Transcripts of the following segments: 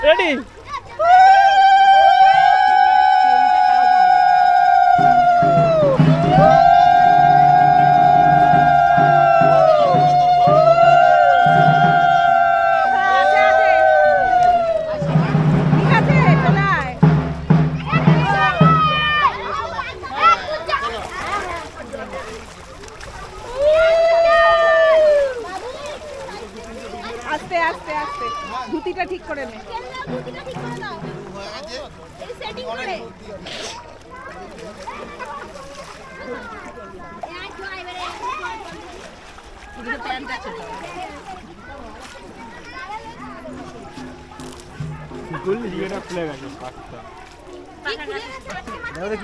ready আস্তে আস্তে আস্তে ধুতিটা ঠিক করে নে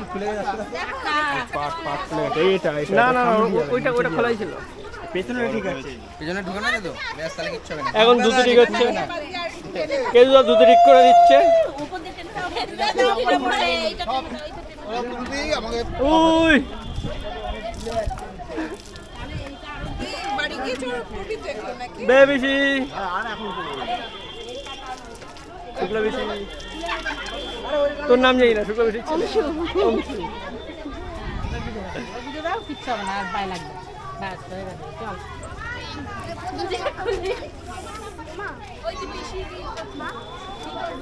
খুলে গেছে না না ওইটা খোলাই ছিল পেছনে ঠিক আছে পেছনে ঢুকে না তো ব্যাস তাহলে কিচ্ছু হবে না এখন দুটো ঠিক হচ্ছে কেউ দুটো ঠিক করে দিচ্ছে ওই বে বেশি শুক্লা বেশি তোর নাম জানি না শুক্লা বেশি অংশু কিচ্ছু হবে না আর পায়ে লাগবে ব্যাস হয়ে গেছে চল